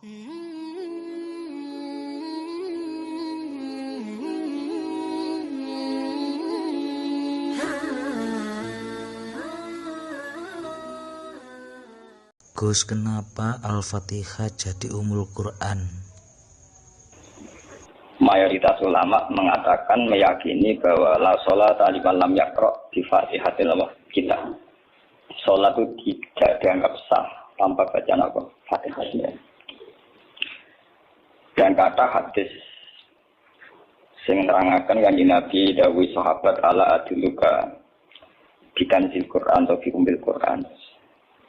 Gus, kenapa Al-Fatihah jadi Ummul Quran? Mayoritas ulama mengatakan meyakini bahwa la sholat liman lam yaqra bi Fatihatil kitab. Sholat itu tidak dianggap sah tanpa bacaan apa? Fatihahnya. Dan kata hadis sing nerangaken kanjeng Nabi dawuh sahabat ala aduluka bitanzil Quran atau bi ummil Quran.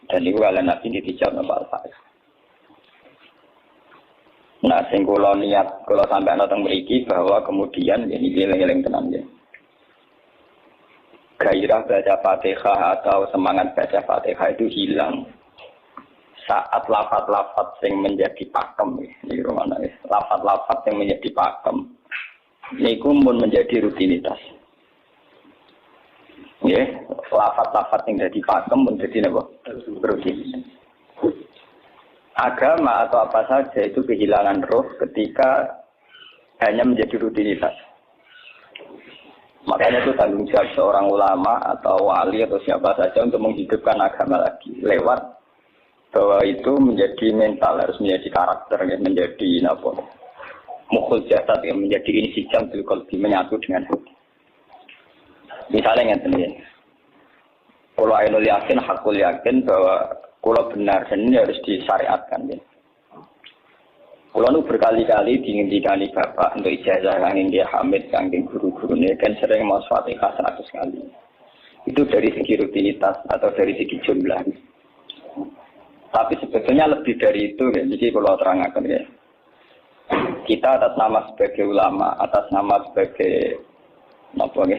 Dan itu ala Nabi ditijab nama Al-Fatihah. Nah, sing kula niat kula sampai nonton mriki bahwa kemudian ini eling-eling tenan ya. Gairah baca Fatihah atau semangat baca Fatihah itu hilang saat lafaz-lafaz yang menjadi pakem ini mana ya. Lafaz-lafaz yang menjadi pakem niku mun menjadi rutinitas. Ya, lafaz-lafaz yang jadi pakem menjadi apa? Rutinitas. Agama atau apa saja itu kehilangan roh ketika hanya menjadi rutinitas. Makanya itu tanggung jawab seorang ulama atau wali atau siapa saja untuk menghidupkan agama lagi lewat bahwa itu menjadi mental, harus menjadi karakter, menjadi apa? Mukhul jasad yang menjadi insijam bil qalbi, menyatu dengan hati. Misalnya ngeten. Kalau ainul yakin, hakul yakin bahwa kalau benar dan ini harus disyariatkan. Ya. Kalau nu berkali-kali diinginkan bapak untuk ijazah kanging dia Hamid, kanging guru-gurunya kan sering mau Fatihah 100 kali. Itu dari segi rutinitas atau dari segi jumlah. Tapi sebetulnya lebih dari itu. Ya. Jadi kalau terangkan ya, kita atas nama sebagai ulama, atas nama sebagai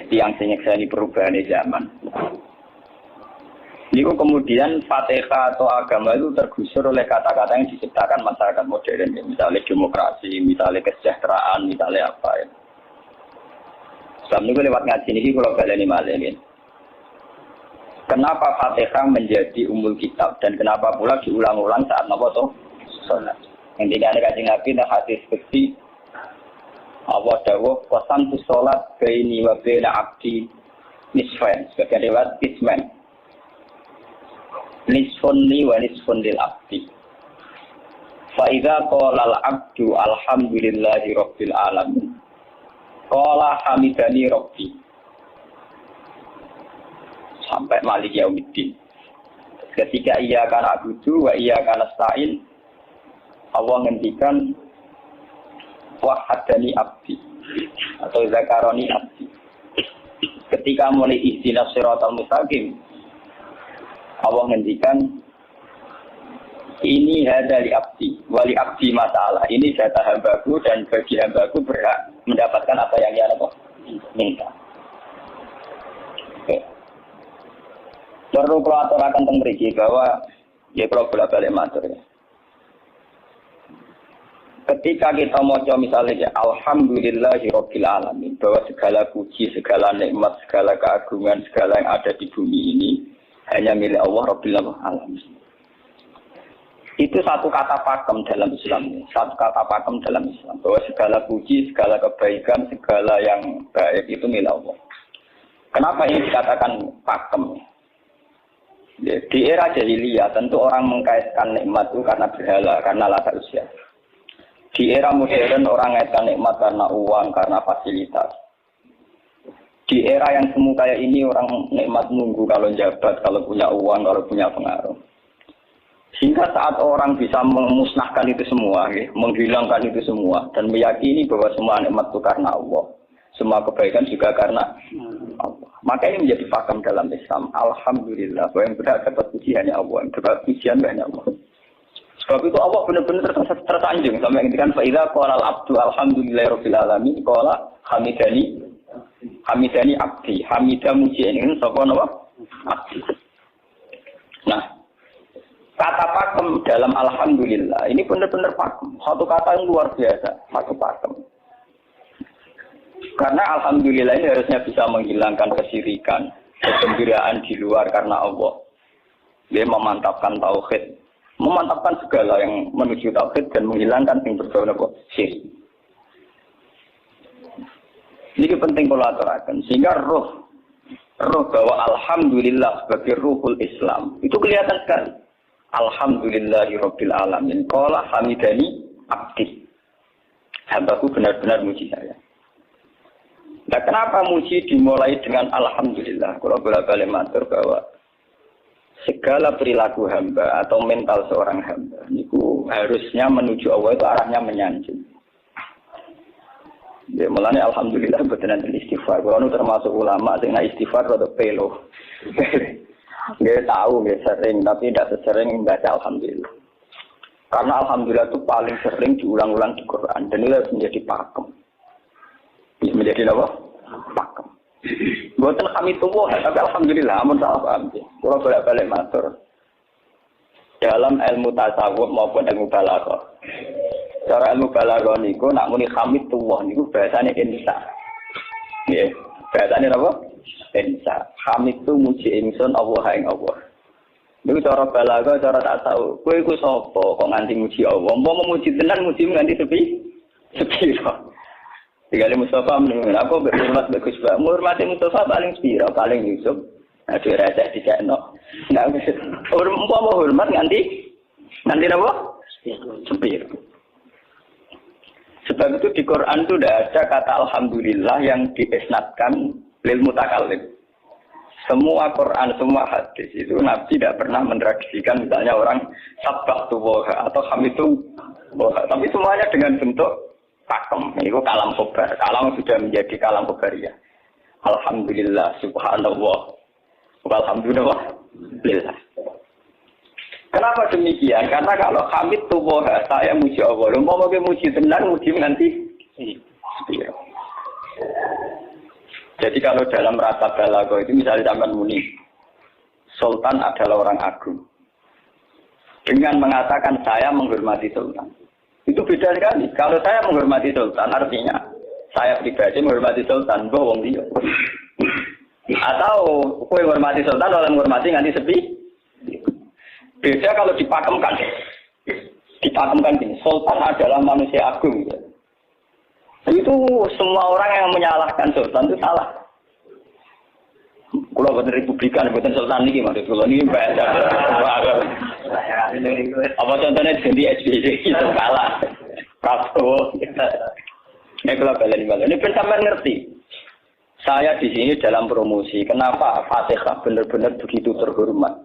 tiang sinyekseni perubahan zaman. Itu kemudian Fatihah atau agama itu tergusur oleh kata-kata yang diciptakan masyarakat modern, ya. Misalnya demokrasi, misalnya kesejahteraan, misalnya apa ya. Sebab ini lewat ngaji ini kalau baleni malih ini. Kenapa Fatihah menjadi umul kitab dan kenapa pula diulang-ulang saat napa toh salat. Intinya ada kajian Nabi dan hadis seperti Allah dawuh qasamtu salat baini wa baina abdi nisfain, sebagai lewat isman. Nisfun li wa nisfun lil abdi. Fa idza qala al abdu alhamdulillahi rabbil alamin. Qala hamidani rabbi. Sampai malik yaumiddin. Ketika ia akan abudu wa ia akan nasta'in, Allah ngendikan wahadani abdi atau zakaroni abdi. Ketika mulai ihdinas siratal mustaqim, Allah ngendikan ini hadali abdi, wali abdi masalah. Ini jatah hambaku dan bagi hambaku berhak mendapatkan apa yang dia minta. Oke. Perlu kalau aturakan tentang mriki bahwa ya kalau bolak-balik matur ya. Ketika kita maca misalnya ya, alhamdulillahirabbil alamin, bahwa segala puji, segala nikmat, segala keagungan, segala yang ada di bumi ini hanya milik Allah Rabbil Alamin. Itu satu kata pakem dalam Islam. Satu kata pakem dalam Islam. Bahwa segala puji, segala kebaikan, segala yang baik itu milik Allah. Kenapa ini dikatakan pakem? Di era jahiliyah tentu orang mengkaitkan nikmat itu karena berhala, karena lata usia. Di era modern orang mengkaitkan nikmat karena uang, karena fasilitas. Di era yang semu kayak ini orang nikmat nunggu kalau jabat, kalau punya uang, kalau punya pengaruh. Sehingga saat orang bisa memusnahkan itu semua, ya, menghilangkan itu semua, dan meyakini bahwa semua nikmat itu karena Allah, semua kebaikan juga karena Allah. Maka ini menjadi pakem dalam Islam. Alhamdulillah, bahwa yang berhak dapat puji hanya Allah, yang dapat pujian hanya Allah. Sebab itu Allah benar-benar tersanjung sampai ngendikan fa idza qala al-abdu alhamdulillahirabbil alamin qala hamidani abdi, hamidah muji ini sapa napa? Abdi. Nah, kata pakem dalam alhamdulillah ini benar-benar pakem. Satu kata yang luar biasa, satu pakem. Karena alhamdulillah ini harusnya bisa menghilangkan kesyirikan, kegembiraan di luar karena Allah. Dia memantapkan tauhid. memantapkan segala yang menuju tauhid dan menghilangkan yang berbau syirik. Ini penting kalau aturakan, sehingga roh bahwa alhamdulillah sebagai ruhul Islam itu kelihatan sekali. Alhamdulillahirabbil alamin. Qala hamidani abdi. Hambaku benar-benar muji saya. Nah, kenapa muji dimulai dengan alhamdulillah? Kalau bolak-balik matur bahwa segala perilaku hamba atau mental seorang hamba itu harusnya menuju Allah, itu arahnya menyanjung. Ya, mulanya alhamdulillah betul nanti istighfar. Kalau nu termasuk ulama sing istighfar rada pelo. Nggak tahu, nggak sering, tapi tidak sesering membaca alhamdulillah. Karena alhamdulillah itu paling sering diulang-ulang di Quran dan itu harus menjadi pakem. Menjadi apa? Pakem. Bukan kami tubuh, tapi alhamdulillah, amun salah paham sih. Kalau balik matur dalam ilmu tasawuf maupun ilmu balaghah. Cara ilmu balaghah niku nak muni hamid tuwah niku bahasane insa. Nggih, bahasane apa? Insa. Hamid tu muji ingsun Allah ing Allah. Niku cara balaghah, cara tasawuf. Kowe iku sapa kok nganti muji Allah? Umpama muji tenan muji nganti sepi. Tinggal Mustafa menurut aku berhormat bagus Pak. Menghormati Mustafa paling spira, paling Yusuf. Aduh rasa dikeno. Nah, umpama hormat nganti apa? Spira. Sebab itu di Quran itu tidak ada kata alhamdulillah yang diisnadkan lil mutakallim. Semua Quran, semua hadis itu Nabi tidak pernah mentradisikan misalnya orang sabbahtu woha atau hamidu woha. Tapi semuanya dengan bentuk pakem. Itu kalam khobar. Kalam sudah menjadi kalam khobariyah. Alhamdulillah, subhanallah. Alhamdulillah. Kenapa demikian? Karena kalau hamid tubuh saya muji Allah. Mau muji tenan, muji nanti. Jadi kalau dalam rasa balaghah itu misalnya zaman muni, Sultan adalah orang agung. Dengan mengatakan saya menghormati Sultan. Itu beda sekali. Kalau saya menghormati Sultan artinya saya pribadi menghormati Sultan, bohong dia. Atau kowe menghormati Sultan oleh menghormati nganti sepi. Beda kalau dipakemkan. Dipakemkan gini, Sultan adalah manusia agung. Itu semua orang yang menyalahkan Sultan itu salah. Kalau buatan Republikan, buatan Sultan ini, maksud kalau ini bahasa. Apa contohnya ganti SBY itu kalah. Prabowo. Ini kalau balik. Ini pun sampai ngerti. Saya di sini dalam promosi. Kenapa Fatihah benar-benar begitu terhormat,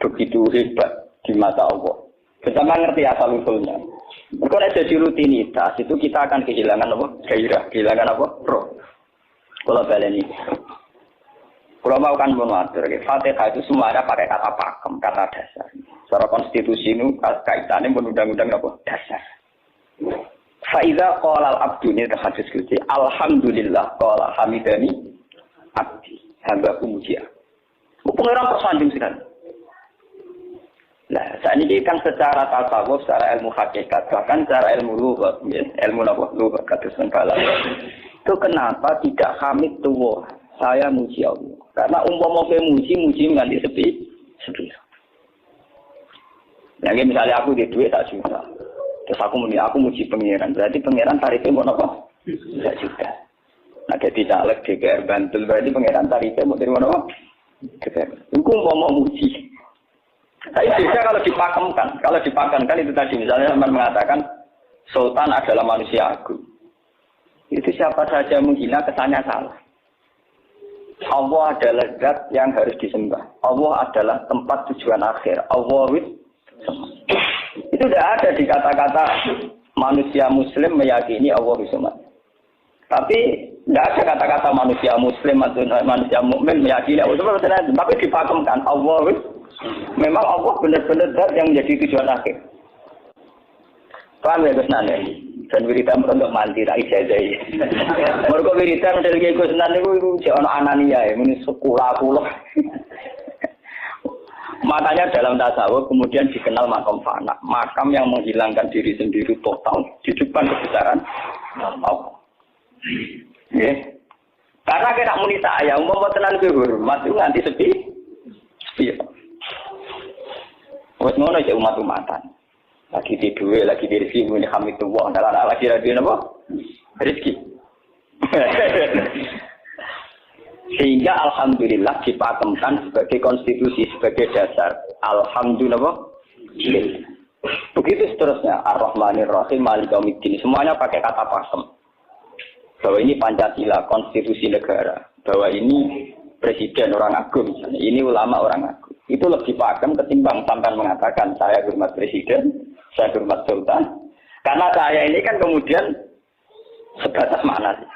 begitu hebat di mata Allah. Bersama ngerti asal usulnya. Kalau jadi rutinitas itu kita akan kehilangan apa? Gairah, kehilangan apa? Roh. Kalau balik ini. Kalau mau kan mengatur, Fatihah itu semuanya pakai kata pakem, kata dasar. Secara konstitusi itu kaitannya undang-undang apa? Dasar. Faiza qala al-abdu ini hadis kunci. Alhamdulillah qala hamidani abdi. Hambaku muji. Pengeran persanding sekali. Nah, saat ini kan secara tasawuf, secara ilmu hakikat, bahkan secara ilmu lughat, ilmu apa? Lughat kata sengkala. Itu kenapa tidak hamid tuwah? Saya muji Allah. Karena umpama muji nganti sepi. Nah, misalnya aku di duit tak juta. Terus aku muji pangeran. Berarti pangeran tarifnya mau apa? Tak juta. Nah, jadi caleg DPR Bantul berarti pangeran tarifnya mau dari mana? DPR. Itu umpama muji. Tapi beda kalau dipakemkan. Kalau dipakemkan itu tadi misalnya teman mengatakan Sultan adalah manusia agung. Itu siapa saja menghina kesannya salah. Allah adalah zat yang harus disembah. Allah adalah tempat tujuan akhir. Allah itu tidak ada di kata-kata manusia Muslim meyakini Allah Bismillah. Tapi tidak ada kata-kata manusia Muslim atau manusia mukmin meyakini Allah Bismillah. Tapi dipakemkan Allah. Memang Allah benar-benar zat yang menjadi tujuan akhir. Paham ya Gus Nane? Dan wiridan untuk mandi tak ijazah. Mergo wiridan dari Gus Nane itu jono anania ya, muni sekolah puluh. Makanya dalam tasawuf kemudian dikenal makam fana, makam yang menghilangkan diri sendiri total di depan kebesaran Allah. Ya. Karena kita muni saya, umpama tenan hormat itu nganti sepi. Wes ngono cek umat-umatan. Lagi di duwe, lagi di rezeki muni hamidullah, ndalan lagi rabi napa? Rezeki. Sehingga alhamdulillah dipakemkan sebagai konstitusi, sebagai dasar. Alhamdulillah. Begitu seterusnya. Ar-Rahmanir Rahim, Maliki Yaumiddin. Semuanya pakai kata pakem. Bahwa ini Pancasila, konstitusi negara. Bahwa ini presiden orang agung, misalnya. Ini ulama orang agung. Itu lebih pakem ketimbang sampai mengatakan saya hormat presiden, saya hormat sultan. Karena saya ini kan kemudian sebatas makna sih.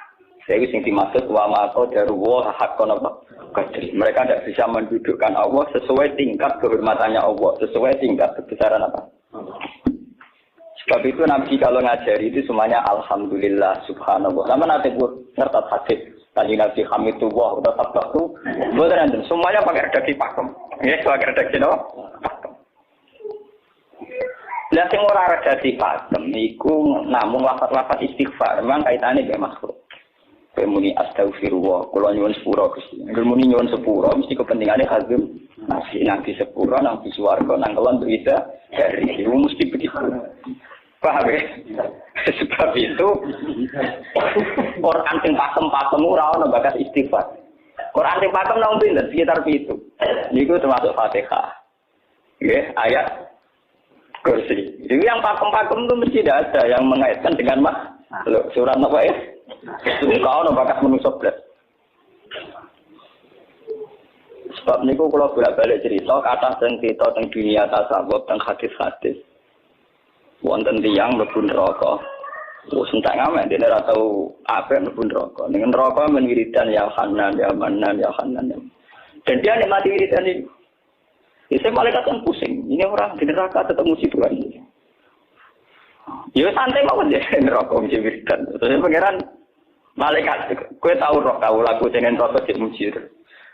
Saya yang dimaksud wa ma'ako daruwa haqqan apa? Qadri. Mereka tidak bisa mendudukkan Allah sesuai tingkat kehormatannya Allah, sesuai tingkat kebesaran apa? Sebab itu Nabi kalau ngajari itu semuanya alhamdulillah subhanallah. Sama nanti buat ngerti hadis tadi Nabi Hamidullah udah tabak tuh, betul semuanya pakai redaksi pakem. Ya, pakai redaksi apa? Pakem. Lah sing ora redaksi pakem niku namung lafaz-lafaz istighfar, memang kaitannya dengan makhluk. Muni astagfirullah, kula nyuwun sepura Gusti. Nek muni nyuwun sepura mesti kepentingane hazum nang di sepura nang di swarga nang kelon bisa dari itu mesti begitu. Paham ya? Sebab itu Quran sing pakem-pakem ora ono bakas istighfar. Quran sing pakem nang pinten sekitar itu. Niku termasuk Fatihah. Nggih, ayat kursi. Jadi yang pakem-pakem itu mesti tidak ada yang mengaitkan dengan makhluk. Surat apa ya? Kau nak bakat manusia belas. Sebab niku kalau bolak-balik cerita, kata cerita tentang dunia tasawuf, tentang hadis-hadis. Wonten tiyang mlebu neraka. Wis entek ngamen dene ora tau apik mlebu neraka. Ning neraka men wiridan ya Hanan ya Manan ya Hanan. Dan dia nikmati wiridan ini. Itu malaikat yang pusing. Ini orang di neraka tetap muji Tuhan. Ya santai mawon ya neraka muji wiridan. Terus pangeran malaikat kowe tau roh kau lagu jeneng neraka cek muji.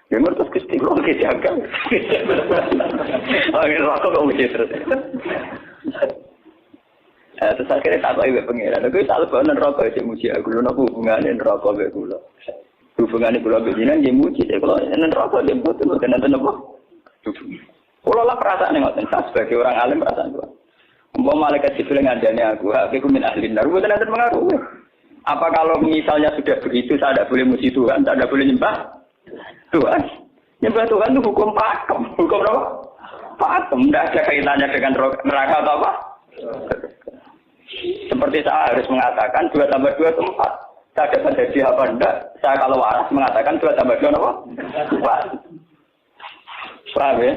Ya ngertos Gusti kok dijaga. Oh neraka kok muji terus. Terus akhirnya tak tahu ibu pengiran. Aku tak tahu neraka cek muji aku. Lu nopo hubungannya neraka be kula. Hubungannya kula begini dia muji. Kalau neraka dia betul kena tenapa. Kalau lah perasaan yang ngoten sebagai orang alim perasaan itu. Umpama malaikat Jibril ngandani aku min ahli nar. Betul nanti mengaruh. Apa kalau misalnya sudah begitu saya tidak boleh muji Tuhan, tidak boleh nyembah Tuhan? Nyembah Tuhan itu hukum pakem. Hukum apa? Pakem. Tidak ada kaitannya dengan neraka atau apa? Seperti saya harus mengatakan 2 tambah 2 itu 4. Saya dapat jadi apa enggak? Saya kalau waras mengatakan 2 tambah 2 apa? 4. Paham ya?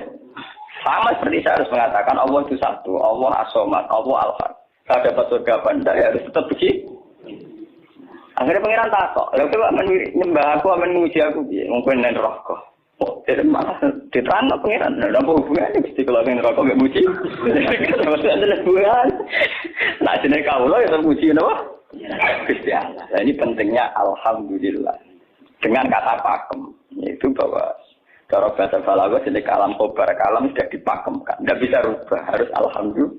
Sama seperti saya harus mengatakan Allah itu satu, Allah as-somad, Allah al-ahad. Saya dapat surga apa enggak? Ya harus tetap begitu. Akhirnya pangeran takok, lha kowe nyembah aku amen muji aku piye? Mungkin nen neraka. Oh, malah diterangno pangeran. Lha apa hubungannya mesti kalau nen neraka mek muji? Maksudnya ada hubungan. Nah, jenenge kawula ya muji napa? Gusti Allah. Nah, ini pentingnya alhamdulillah. Dengan kata pakem, yaitu bahwa cara bahasa balaghah jenenge kalam khobar, kalam sudah dipakemkan. Enggak bisa rubah, harus alhamdulillah.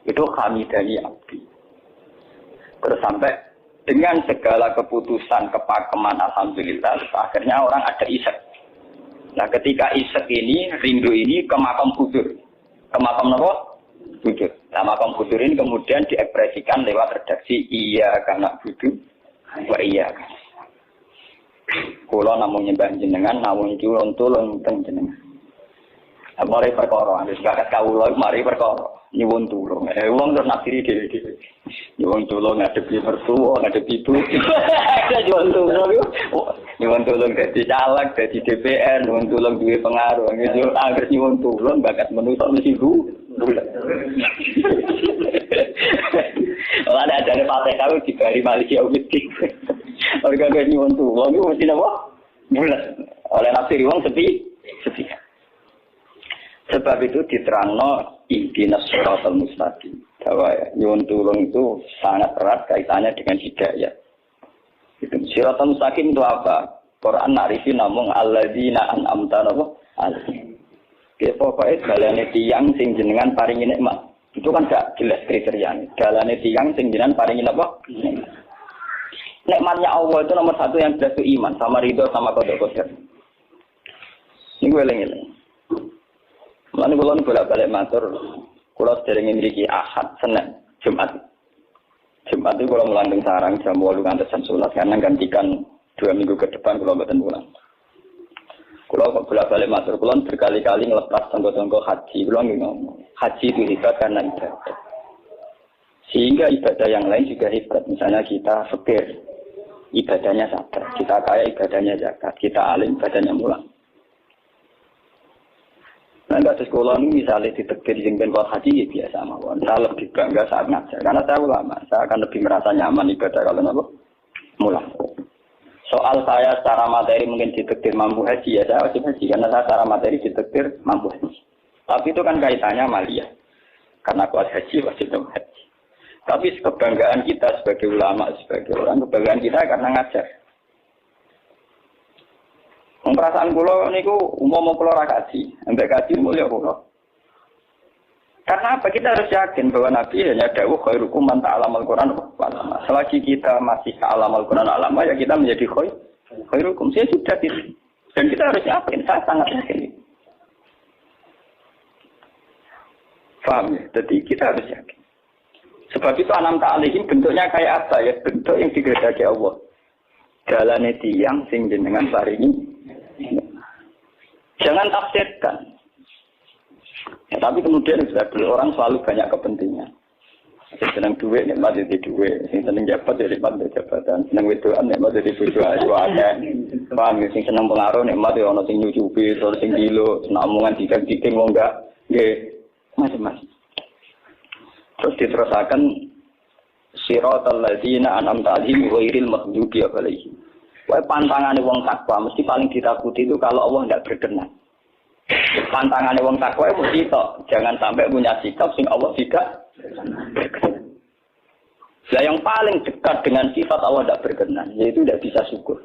Itu hamidani abdi. Terus sampai dengan segala keputusan kepakeman alhamdulillah akhirnya orang ada isek. Nah ketika isek ini rindu ini ke makam kudur. Ke makam apa? Kudur. Nah makam kudur ini kemudian diekspresikan lewat redaksi iya karena budu wa iya kan. Kula namung nyembah jenengan namung iki tulung teng jenengan. Mari perkara, wis kakek kawula mari perkara nyuwun tulung. Wong terus nafsiri dhewe-dhewe. Nyuwun tulung ngadepi mertua, ngadepi ibu. Nyuwun tulung. Nyuwun tulung dadi caleg, dadi DPR, nyuwun tulung duwe pengaruh. Anggere nyuwun tulung bakat menungso mesti bu. Ora ada partai karo dibari Maliki Yaumiddin. Orga nyuwun tulung iku mesti napa? Bulat. Oleh nafsiri wong sepi. Sebab itu diterangno ihdinas siratal mustaqim. Bahwa nyuwun tulung itu sangat erat kaitannya dengan hidayah. Itu siratal mustaqim itu apa? Quran narifi namung alladzina an'amta alaihim. Ya pokoke dalane tiyang sing jenengan paringi nikmat. Itu kan gak jelas kriteriane. Dalane tiyang sing jenengan paringi apa? Nikmatnya Allah itu nomor 1 yang jelas itu iman sama ridho sama qada qadar. Ini gue eling-eling. Mulane kula bolak-balik matur, kula sederenge mriki Ahad, Senin, Jumat. Jumat itu kula mulang teng sarang jam 8 ngantos jam 11 karena gantikan 2 minggu ke depan kula mboten mulang. Kula bolak-balik matur, kula berkali-kali ngelepas tangga-tangga haji. Kula ngomong, haji itu hebat karena ibadah. Sehingga ibadah yang lain juga hebat. Misalnya kita fikir, ibadahnya sabar. Kita kaya, ibadahnya zakat. Kita alim, ibadahnya mulang. Nah, kasus sekolah ini misalnya ditektir jengben buat haji, ya biasa mawon. Saya lebih bangga saat ngajar. Karena saya ulama, saya akan lebih merasa nyaman ibadah kalau apa? Mulang. Soal saya secara materi mungkin ditektir mampu haji, ya saya wajib haji. Karena saya secara materi ditektir mampu haji. Tapi itu kan kaitannya maliyah. Karena kuat haji, wajib haji. Tapi kebanggaan kita sebagai ulama, sebagai orang, kebanggaan kita karena ngajar. Perasaan kula niku umpama kula ra kaji, ambek kaji mulya kula. Karena apa? Kita harus yakin bahwa Nabi hanya dawuh khairukum man ta'allamal Qur'an wa 'allama. Selagi kita masih ta'allamal Qur'an wa 'allama, ya kita menjadi khairukum. Saya sudah itu. Dan kita harus yakin, saya sangat yakin. Paham ya? Jadi kita harus yakin. Sebab itu anam ta'alihim bentuknya kayak apa ya? Bentuk yang digedaki Allah. Jalane tiyang sing jenengan paringi. Jangan tafsirkan. Ya, tapi kemudian sudah orang selalu banyak kepentingan. Sing seneng duit nikmat jadi duit, sing seneng jabat jadi nikmat jabatan, seneng wedoan nikmat jadi bojo ayu akeh. Paham ya, sing seneng pengaruh nikmat ya ana sing nyucupi, ana sing gilo, seneng omongan didik-didik wong enggak nggih macam-macam. Terus diterusakan siratal ladzina an'amta 'alaihim ghairil maghdubi 'alaihim. Wah, pantangane wong takwa mesti paling ditakuti itu kalau Allah tidak berkenan. Pantangane wong takwa mesti tok, jangan sampai punya sikap sing Allah tidak berkenan. Nah, yang paling dekat dengan sifat Allah tidak berkenan, yaitu tidak bisa syukur.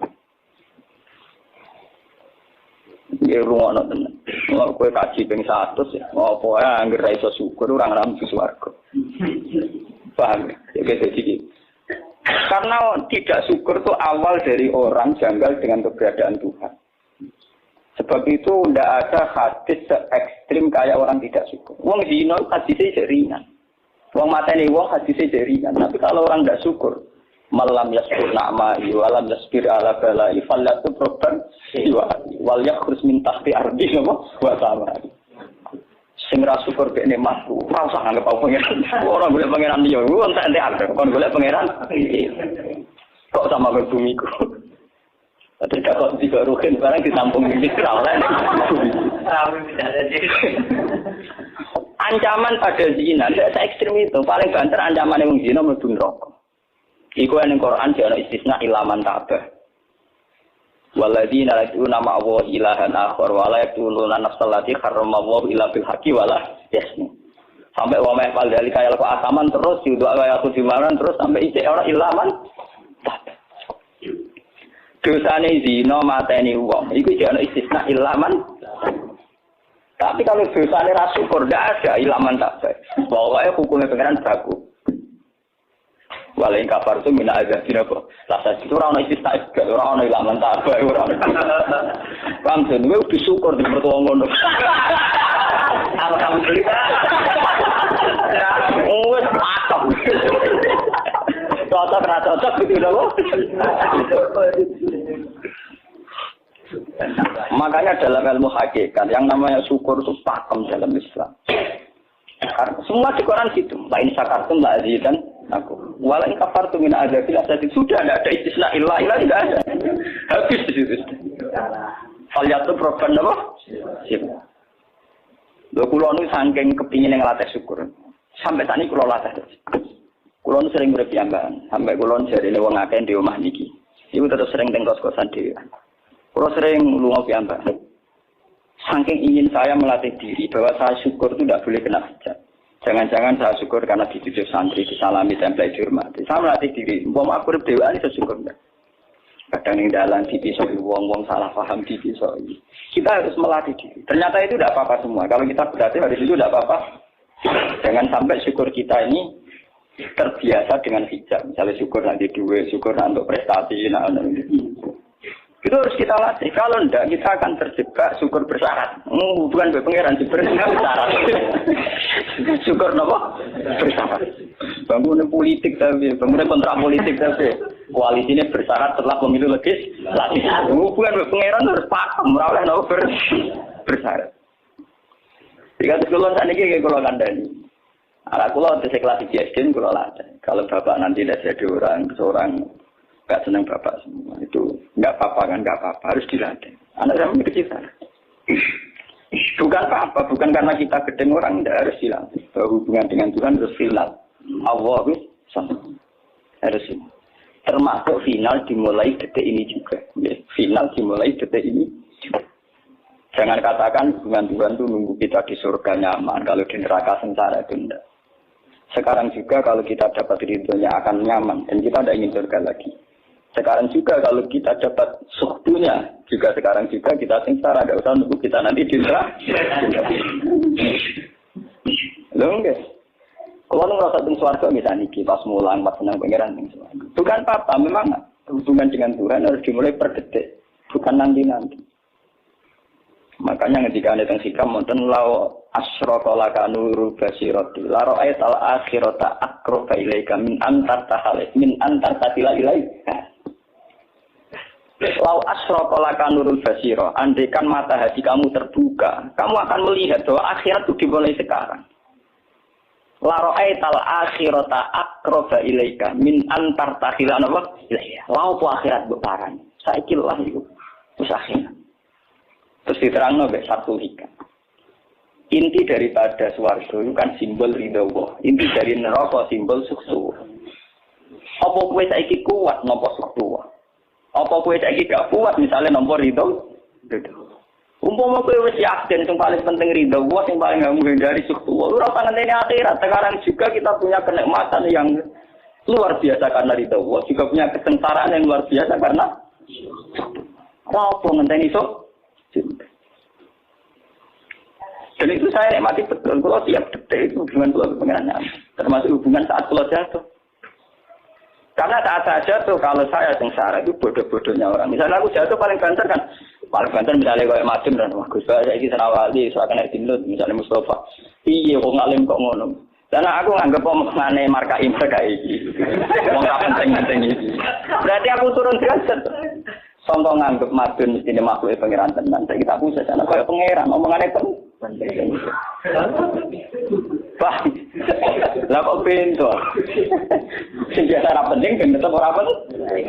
Ya rungokno tenan. Mau kowe kaji ping 100 ya, apa ae anggere ra iso syukur ora ngambil swarga. Paham ya? Kayak gitu. Karena tidak syukur itu awal dari orang janggal dengan keberadaan Tuhan. Sebab itu tidak ada hadis se-ekstrim kayak orang tidak syukur. Wong zina hadisnya ringan. Wong mateni wong hadisnya ringan. Tapi kalau orang tidak syukur, malam yaskur na'ma'i walam yaspir ala bala'i fallatu proban wal yakhrus min tahti ardi wa samari. Sing ra syukur mek nikmatku, ora usah anggap aku pangeran. Ora golek pangeran liya, entek ada kon golek pangeran. Kok sama karo bumiku. Tapi kok digaruhin barang ditampung iki ora oleh. Ancaman pada zina, tidak se-ekstrim itu. Paling banter ancaman wong zina mlebu neraka. Iku ning Quran ana istisna ilaman tabah. Waladina yaquluna ma wa ilahan akhar wa la yaquluna nafsal lati harramallahu illa bil haqqi wala yasni. Sampai wa ma fal dalika ya asaman terus yudu ayatu dimaran terus sampai isi ora ilaman. Dosane zina mateni wong iku ana istisna ilaman. Tapi kalau dosane ra syukur ndak ada ilaman tak. Pokoke hukumnya pengenan baku. Walain kafar itu mina azab kok. Rasa itu orang istisna juga orang ilaman tabah orang. Langsung gue udah syukur di mertua ngono. Alhamdulillah. Wes mantap. Cocok gitu loh. Makanya dalam ilmu hakikat yang namanya syukur itu pakem dalam Islam. Semua di Quran gitu. Lain sakartum la azidan aku. Walain kafartum min azabil asadi sudah tidak ada istisna illa tidak ada. Habis di situ. Falyatu proban apa? Sip. Lho kula nu saking kepingin ngelatih syukur. Sampai tani kula latih. Kula nu sering urip piyambakan. Sampai kula jarine wong akeh di omah niki. Iku tetep sering teng kos-kosan dhewe. Kula sering lunga piyambakan. Saking ingin saya melatih diri bahwa saya syukur itu tidak boleh kena hujat. Jangan-jangan saya syukur karena dicucuk santri, disalami, tempel, dihormati. Saya melatih diri. Wong aku urip dhewe iki syukur enggak. Kadang ning dalan dipisoi wong-wong salah paham dipisoi. Kita harus melatih diri. Ternyata itu tidak apa-apa semua. Kalau kita berarti hari itu tidak apa-apa. Jangan sampai syukur kita ini terbiasa dengan hijab. Misalnya syukur nanti duit, syukur untuk prestasi, Itu harus kita latih. Kalau enggak, kita akan terjebak syukur bersyarat. Bukan berpengeran, bersyarat. Syukur apa? Bersyarat. Bangunan politik tapi, bangunan kontrak politik tapi. Koalisi ini bersyarat setelah pemilu legislatif. Bukan berpengeran harus pakem, merawat apa bersyarat. Jika sekolah sana ini kalau kandani. Anak kulo di kelas IGSD kulo latih. Kalau bapak nanti tidak jadi seorang nggak senang bapak semua itu nggak apa-apa kan, nggak apa-apa, harus dilatih. Anak saya begitu kita bukan apa-apa, bukan karena kita gedeng orang, tidak harus dilatih. Bahwa hubungan dengan Tuhan harus final. Allah harus final. Termasuk final dimulai detik ini juga. Final dimulai detik ini juga. Jangan katakan hubungan Tuhan itu nunggu kita di surga nyaman, kalau di neraka sengsara itu tidak. Sekarang juga kalau kita dapat ridhonya akan nyaman dan kita tidak ingin surga lagi. Sekarang juga kalau kita dapat suhdunya, juga sekarang juga kita sengsara, tidak usah nunggu kita nanti di neraka. Loh enggak? Kalau ngerasa di suarga misalnya pas mulang, pas senang pengiran di suarga. Bukan apa-apa, memang hubungan dengan Tuhan harus dimulai per detik, bukan nanti-nanti. Makanya ketika ada yang sikam, monten lau asrokolaka nuru basiroti, laro ayat al akhirota akroba ilaika min antar tahalik, min antar tatila ilaika. Lau asrokolaka nurul basiro, andaikan mata hati kamu terbuka, kamu akan melihat bahwa akhirat itu dimulai sekarang. Laro ayat al akhirota akroba ilaika, min antar tahila ilaika. Lau po akhirat beparan, saikilah itu, terus akhirat. Terus diterangno oleh satu hikam. Inti daripada swarga itu kan simbol ridho Allah. Inti dari neraka simbol sukses. Apa kowe saiki kuat nampa sukses? Apa kowe saiki gak kuat misalnya nampa ridho? Umpama kowe wis yakin sing paling penting ridho Allah, sing paling gak menghindari sukses. Ora usah ngenteni akhirat. Sekarang juga kita punya kenikmatan yang luar biasa karena ridho Allah, juga punya kesengsaraan yang luar biasa karena apa ngenteni sok? Dan itu saya nikmati betul. Kalau tiap detik itu hubungan pulau pengenannya, termasuk hubungan saat pulau jatuh. Karena saat saya jatuh, kalau saya sengsara itu bodoh-bodohnya orang. Misalnya aku jatuh paling banter kan, paling banter misalnya kayak Madem dan wah Gus saya ini senawali, saya kena dinut misalnya Mustafa. Iya, kok ngalim kok ngono. Karena aku nganggep omongannya marka imper kayak ini. Wong penting-penting ini. Berarti aku turun derajat. Contoh nganggep madun mesti makhluk pangeran tenan. Saya kita pusat sana kayak pangeran omongannya penting. Bah, lah kok pintu. Sing biasa ora penting ben tetep ora penting.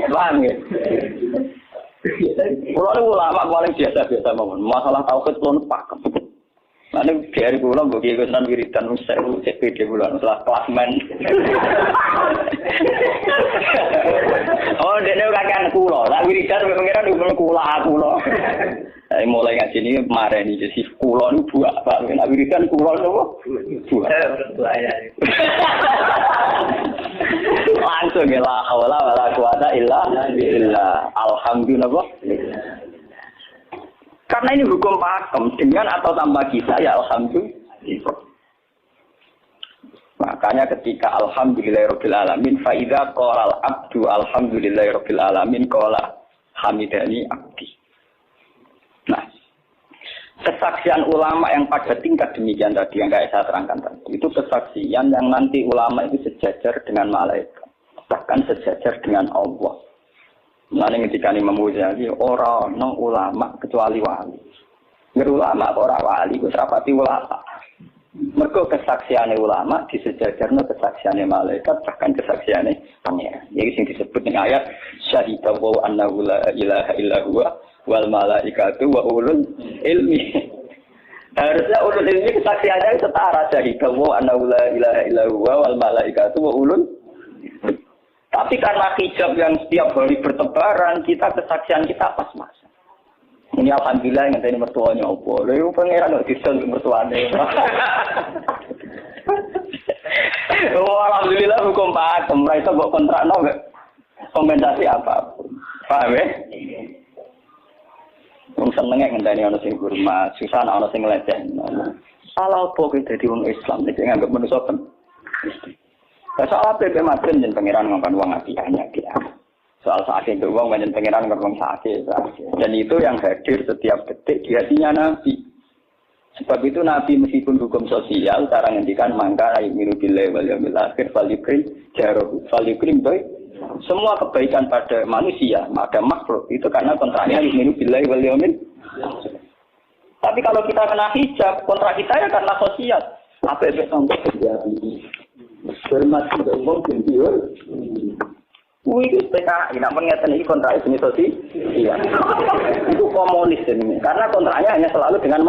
Paham ya? Kalau ulama paling biasa-biasa mawon. Masalah tauhid pun pakem. Nanti dari bulan bagi kesan wiridan saya CPD bulan setelah klasmen. Oh, dia kakek kulo. Lah wiridan pengiran di kulo. Mulai ngaji ini kemarin ini si kulo ini buat apa? Nak wiridan kulo apa? Buat. Langsung ya la haula wala quwata illa billah. Alhamdulillah. Karena ini hukum pakem, dengan atau tanpa kita ya alhamdulillah. Makanya ketika alhamdulillahirabbil alamin fa idza qala al-abdu alhamdulillahirabbil alamin qala hamidani abdi. Nah, kesaksian ulama yang pada tingkat demikian tadi yang kayak saya terangkan tadi, itu kesaksian yang nanti ulama itu sejajar dengan malaikat, bahkan sejajar dengan Allah. Nanti ketika ini memuji orang no ulama kecuali wali. Ulama orang wali, rapati ulama. Mergo kesaksiannya ulama disejajarno kesaksiannya malaikat bahkan kesaksiannya pangeran. Jadi sing disebut dengan ayat syahidallahu annahu la ilaha illa huwa wal malaikatu wa ulul ilmi. Harusnya ulul ilmi kesaksiannya setara syahidallahu annahu la ilaha illa huwa wal malaikatu wa ulul. Tapi karena hijab yang setiap hari bertebaran, kita kesaksian kita pas-pasan. Ini alhamdulillah yang tadi mertuanya opo. Lalu pangeran nggak disel mertuanya. Oh alhamdulillah hukum pakem. Mereka buat kontrak nggak kompensasi apa? Paham ya? Wong senengnya ngenteni ana sing hormat, susah ana sing leceh. Salah opo kita di wong Islam iki nganggep manusa Soal PP Madrin dan pangeran ngomong uang hanya dia. Soal sakit uang dan pangeran ngomong sakit. Dan itu yang hadir setiap detik di hatinya Nabi. Sebab itu Nabi meskipun hukum sosial, cara ngendikan mangka ayat billahi wal yawmil akhir falikrim jarohu falikrim boy. Semua kebaikan pada manusia, pada makhluk itu karena kontraknya billahi wal yawmil. Tapi kalau kita kena hijab, kontrak kita ya karena sosial. Apa yang sampai terjadi? Hormat untuk umum sendiri. Wih, PKI nak mengingatkan ini kontrak jenis sosial. Iya. Itu komunis ini. Karena kontraknya hanya selalu dengan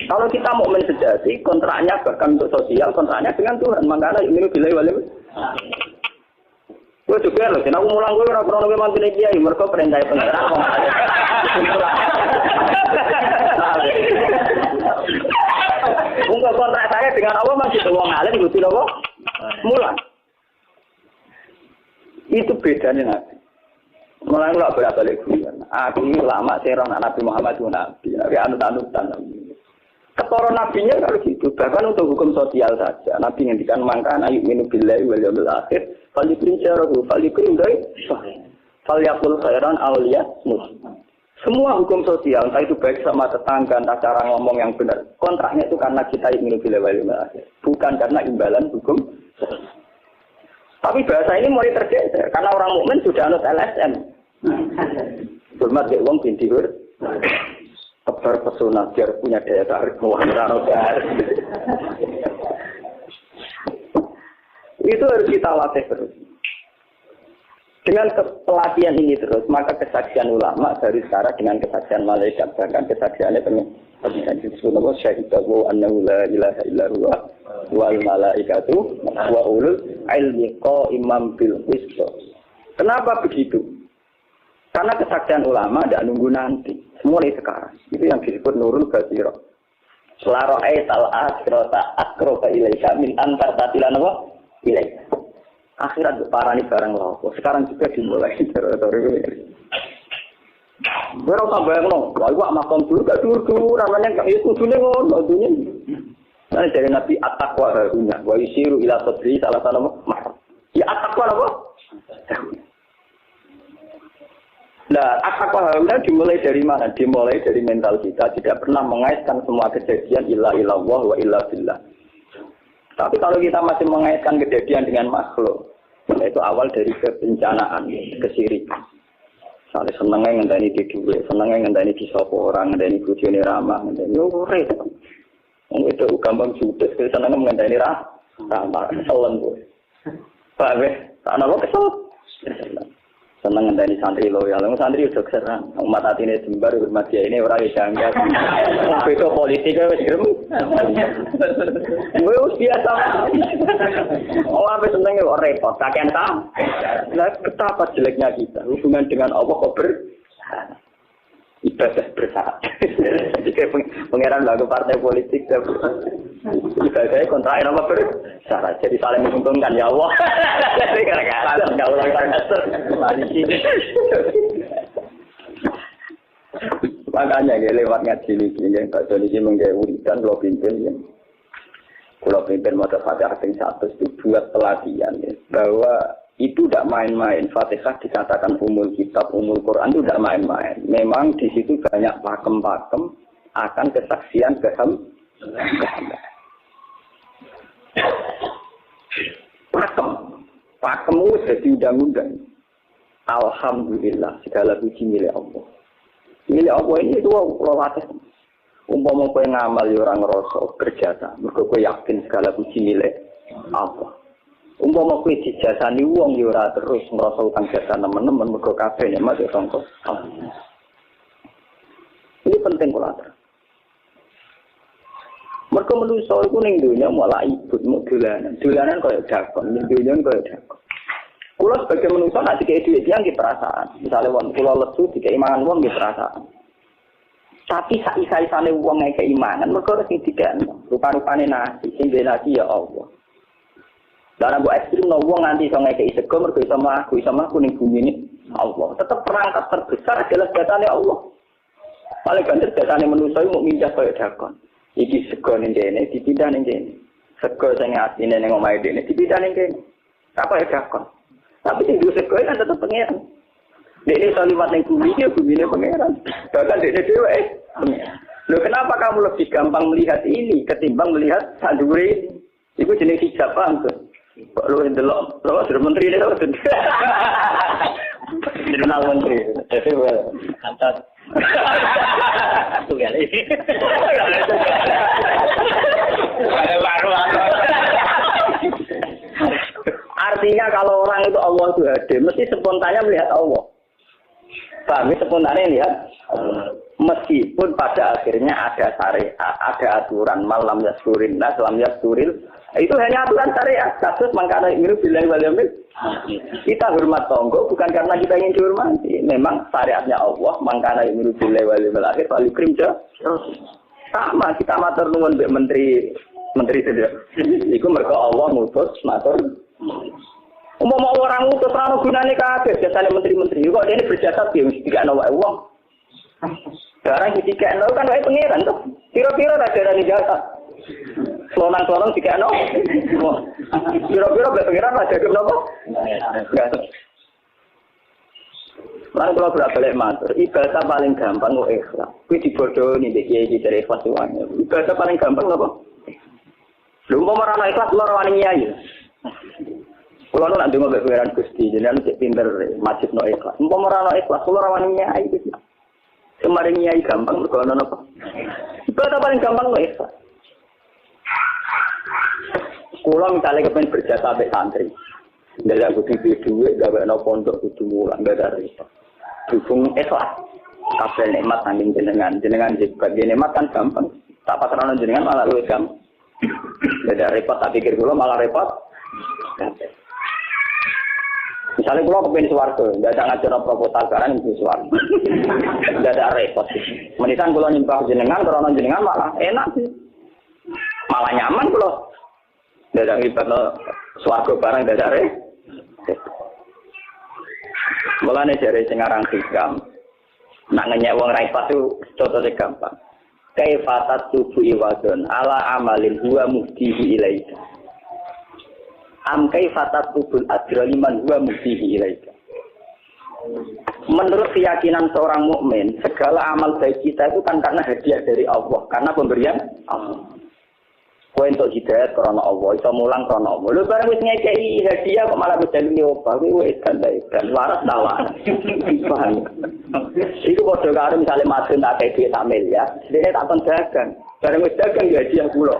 kalau kita mau sejati, kontraknya bahkan untuk sosial, kontraknya dengan Tuhan. Makanya ini bilai wali. Gue juga loh, aku mulang gue orang-orang yang mantin dia, mereka perintah pengeran. Untuk kontrak saya dengan Allah masih uang alim, gue tidak kok mulang. Itu bedanya Nabi. Mulai nggak bolak-balik gue. Aku ini lama serong Nabi Muhammad itu Nabi anut-anutan. Ketoro nabinya kalau gitu. Bahkan untuk hukum sosial saja. Nabi ngendikan mangkana yu'minu billahi wal yawmil akhir. Falikrim syarahu, falikrim baik. Falyakul khairan awliya muslim. Semua hukum sosial, entah itu baik sama tetangga, entah cara ngomong yang benar. Kontraknya itu karena kita yu'minu billahi wal yawmil akhir. Bukan karena imbalan hukum sosial. Tapi bahasa ini mulai tergeser karena orang mukmin sudah anut LSM. Hormat ya wong bin diur. Kabar pesona biar punya daya tarik wanita. Itu harus kita latih terus. Dengan pelatihan ini terus, maka kesaksian ulama dari sekarang dengan kesaksian malaikat bahkan kesaksiannya pengen disebut syahidahu annahu la ilaha illa huwa wal malaikatu wa ulul ilmi qaiman bil qist. Kenapa begitu? Karena kesaksian ulama tidak nunggu nanti, mulai sekarang. Itu yang disebut nurul basirah. Selaro ayat al-akhirata akroba ilaika min antar tatilan apa? Ilaika. Akhirat parani barang loh. Sekarang juga dimulai. Gue rasa bayang loh. Lalu makam dulu gak dulu. Ramanya gak itu dunia ngono. Nah dari Nabi at-taqwa harunya. Wa yusiru ila sadri salah satu makam. Ya at-taqwa apa? Nah, at-taqwa harunya dimulai dari mana? Dimulai dari mental kita. Tidak pernah mengaitkan semua kejadian illa illallah wa illa billah. Tapi kalau kita masih mengaitkan kejadian dengan makhluk, itu awal dari kebencanaan, kesirikan. Misalnya senengnya ngenteni di duit, senengnya ngenteni di sopo orang, ngenteni bujone ramah, ngenteni ora. Wong itu gampang judes, senengnya ngenteni ramah, keselen gue. Pak weh, ana kok kesel. Seneng ngenteni santri loyal, santri udah keserang. Umat atine jembar hormat dia ini ora janggal. Itu politik wis grem. Wis biasa. Oh, apa senenge kok repot, kakean tam. Lah betapa jeleknya kita hubungan dengan Allah kok ibadah bersyarat. Jika pangeran lagu partai politik ibadahnya kontrak apa bersyarat. Jadi saling menguntungkan ya Allah. Enggak ulang makanya lewat ngaji ini Pak Joni ini menggawe wiridan kalau pimpin ya. Kalau pimpin mata Fatihah sing 100 itu buat pelatihan ya, bahwa itu tidak main-main. Fatihah dikatakan umul kitab, umul Quran itu tidak main-main. Memang di situ banyak pakem-pakem akan kesaksian kehendak. Pakem sudah diundang-undang. Alhamdulillah segala puji milik Allah. Milik Allah ini itu latih. Umpama kowe ngamal ya ora ngrasa berjasa, mergo kowe yakin segala puji milik Allah. Umpama kowe dijasani wong ya ora terus ngrasa utang jasa nemen-nemen mergo kabeh nikmat ya sangka. Ini penting kula atur. Mergo manusa iku ning donya malah ibut mung dolanan. Dolanan koyo dakon, ning donya koyo dakon. Kula sebagai manusa nek dikei dhuwit yang nggih perasaan. Misale wong kula lesu dikei mangan wong nggih perasaan. Tapi saisa-isane wong nek keimanan mergo sing dikene rupa-rupane nasi, sing nasi ya Allah. Lah mbok ekstrim no wong nganti iso ngekeki sego mergo iso mlaku ning bumi ini Allah. Tetap perangkat terbesar adalah jatane Allah. Paling banter jatane manusa iku mung minjah koyo dakon. Iki sego ning kene dipindah ning kene. Sego sing asine ning omahe dene dipidane kene. Apa ya dakon. Tapi sing duwe sego kan tetep pangeran. Dene iso liwat ning bumi ya bumine pangeran. Bahkan dene dhewe pangeran. Loh kenapa kamu lebih gampang melihat ini ketimbang melihat sadure ini? Iku jenenge hijab paham tuh. Kok lu ndelok, lo sudah menteri ini tau. Kenal menteri. Jadi kantor. Tuh kali. Ada baru. Artinya kalau orang itu Allah itu hadir, mesti spontannya melihat Allah. Paham? Spontannya lihat. Meskipun pada akhirnya ada syariat, ada aturan malam yaskurin, lam yaskuril, itu hanya aturan syariat. Kasus mangkana imiru billahi wal yaumil. Kita hormat tonggo bukan karena kita ingin dihormati. Memang syariatnya Allah, mangkana imiru billahi wal yaumil akhir paling krimja. Sama kita matur nuwun mbek menteri sedaya. Iku mergo Allah ngutus matur. Umpama orang ngutus ora ono gunane kabeh jasane menteri-menteri. Kok dene berjasa piye mesti gak ono wae wong. Sekarang ketika nol kan wae pangeran tuh. Piro-piro ra darani jasa. Selonang-selonang tiga nol. Piro-piro pangeran ra dagem napa? Enggak. Lan kula balik matur, ibadah paling gampang kok ikhlas. Kuwi dibodohi nek kiai iki cari ikhlas wae. Ibadah paling gampang napa? Lha umpama ora ikhlas kula rawani nyai. Kula nak ndonga mbek pangeran Gusti, jenengan cek pinter masjid no ikhlas. Umpama ora ikhlas kula rawani nyai iki. Kemarin nyai gampang berkonon apa? Ibadah paling gampang loh ikhlas. Kulo misalnya kepengen berjasa sampai santri, nggak ada kudu duit, nggak ada pondok kudu mulang, nggak ada repot. Dukung ikhlas. Kabel nikmat saking jenengan juga nikmat kan gampang. Tak pasaran jenengan malah luwih gampang. Nggak ada repot, tak pikir kulo malah repot. Misalnya kalau kepengen suwargo, nggak ada ngajar proposal sekarang itu suwargo, nggak ada repot. Menisan kalau nyembah jenengan, kalau jenengan malah enak sih, malah nyaman kalau nggak ada ibadah suwargo barang nggak ada repot. Mulanya dari Singarang Hikam, nak ngenyek wong repot itu contohnya gampang. Kaifatat tubuh iwadon ala amalin huwa muhdihi ilaika. Amkai fatat tubul adraliman huwa muktihi ilaika. Menurut keyakinan seorang mukmin, segala amal baik kita itu kan karena hadiah dari Allah, karena pemberian Allah. Kowe entuk hidayah karena Allah, iso mulang karena Allah. Lho bareng wis ngekeki hadiah kok malah bedani opo, kuwi wis dan waras dawa. Paham. Iku padha karo misale madun tak kei sak miliar, dene tak kon dagang. Bareng wis dagang hadiah kula.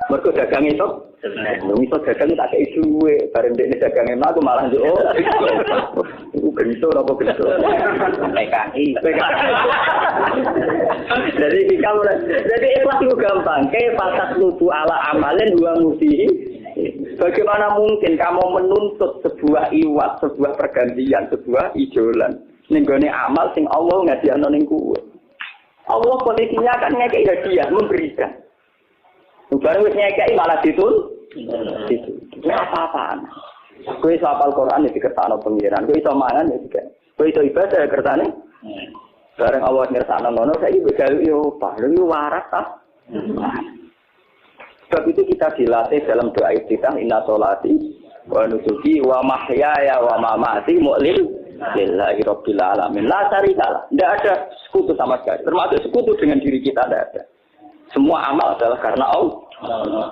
Mergo dagang itu, iso dagang tak kei duwe, bareng dekne dagang emak aku malah yo. Iku gento apa gento. PKI. Jadi ikhlas itu gampang. Kayak pasak lutu ala amalin dua musihi. Bagaimana mungkin kamu menuntut sebuah iwat, sebuah pergantian, sebuah ijolan. Nenggone amal sing Allah ngadiakno ning kuwe. Allah posisinya kan ngekeki hadiah, memberikan. Baru wis ngekeki malah ditun. Itu apa-apaan. Kowe iso hafal Quran ya dikersakno pengiran. Kowe iso mangan ya juga. Kowe iso ibadah ya kersane. Bareng Allah ngersakno ngono saiki begal yo paling waras ta. Sebab itu kita dilatih dalam doa iftitah inna sholati wa nusuki wa mahyaya wa mamati lillahi rabbil alamin. La syarika. Tidak ada sekutu sama sekali. Termasuk sekutu dengan diri kita tidak ada. Semua amal adalah karena Allah.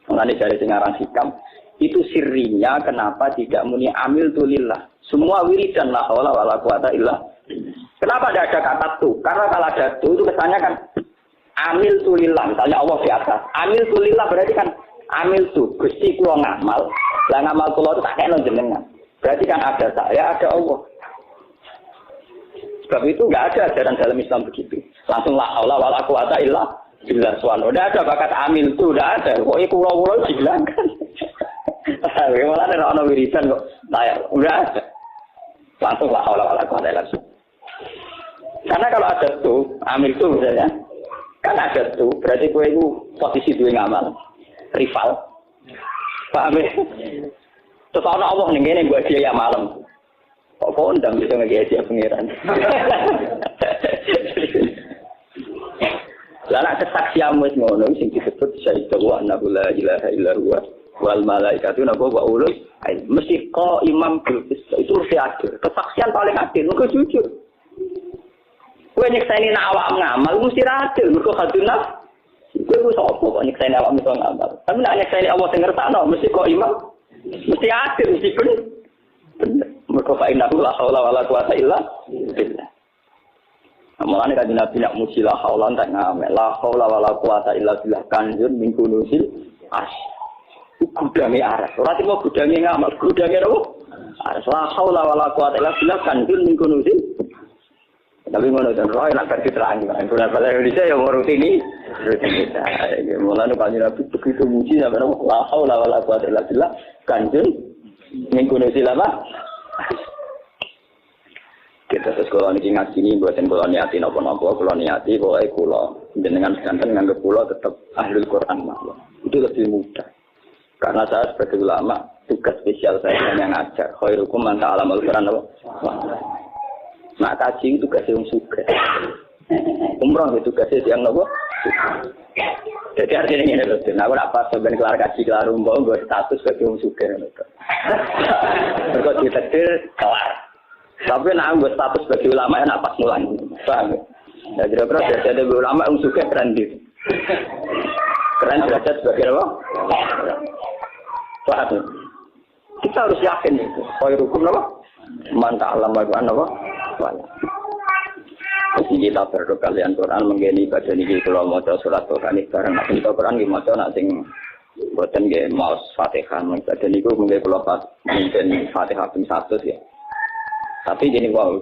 Mengenai dari Singarang Hikam, itu sirinya kenapa tidak muni amil tulillah. Semua wiridan la haula wala quwata illa. Kenapa tidak ada kata tu? Karena kalau ada tu itu kesannya kan amil tulillah. Misalnya Allah di atas. Amil tulillah berarti kan amil tu. Gusti kula ngamal. Lah ngamal kula itu tak kena jenengan. Berarti kan ada saya, ada Allah. Sebab itu enggak ada ajaran dalam Islam begitu. Langsung la haula wala quwata illa billah subhanahu. Udah ada bakat amil tu, udah ada. Pokoknya kula-kula dihilangkan. Malah ada orang wiridan kok. Udah ada. Langsung la haula wala quwata illa billah. Karena kalau ada tuh, amil tuh misalnya, kan ada tuh, berarti gue itu posisi dua ngamal, rival. Paham ya? Terus Allah nih gue dia ya malam. Kok kondang bisa nge dia pengiran. Lah nek kesaksian wis ngono sing disebut syaitu wa anna la ilaha illa huwa wal malaikatu wa ulul mesti kok imam itu mesti adil. Kesaksian paling adil kok jujur. Kowe nyekseni nek awak ngamal mesti adil mergo hadunah. Kowe wis apa kok nyekseni awak mesti ngamal. Tapi nek nyekseni Allah sing ngersakno mesti kok imam mesti adil mesti bener. Mergo fa inna la haula wala quwata illa billah. Mulane kan Nabi nak muji la haula tak ngamal. La haula wala quwata illa billah kanjun min kunusil as. Gudange aras. Ora timo gudange ngamal, gudange apa? Aras la haula wala quwata illa billah kanjun min kunusil. Tapi ngono dan roh nak kerja terang. Kalau pada Indonesia yang rutini. Mulane kan Nabi begitu muji sampai la haula wala quwata illa billah kanjun min kunusil apa? Kita sekolah ini ngaji ini buatin kulo niati nopo-nopo kulo niati pokoknya kulo jenengan sekanten nganggep kulo tetap ahlul Quran maklum itu lebih mudah karena saya sebagai ulama tugas spesial saya hanya ngajar khairukum man ta'allama al-Quran apa nak kaji itu tugas yang suka umroh itu tugas yang nopo jadi artinya ini loh aku nak pas sebenarnya kelar kaji kelar umroh gue status sebagai yang suka berikut ditetir kelar. Tapi nak anggap status sebagai ulama nak pas mulan, paham? Ya kira-kira jadi ulama yang suka keren gitu, keren derajat sebagai apa? Paham? Kita harus yakin itu. Khairukum apa? Man ta'allama al-Qur'an apa? Jadi kita berdoa kalian Quran menggeni baca niki kalau mau surat Quran bareng nak kita Quran gimana nak sing buatan gak mau Fatihah baca niku mungkin kalau pas mungkin Fatihah pun 100 ya. Tapi jadi wow,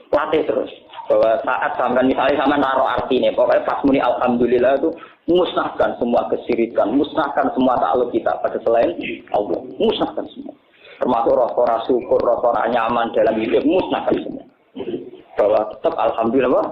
latih terus. Bahwa saat sampai misalnya sama naruh artinya, pokoknya pas muni alhamdulillah itu musnahkan semua kesyirikan, musnahkan semua takluk kita pada selain Allah, musnahkan semua. Termasuk roh syukur, roh nyaman dalam hidup, musnahkan semua. Bahwa tetap alhamdulillah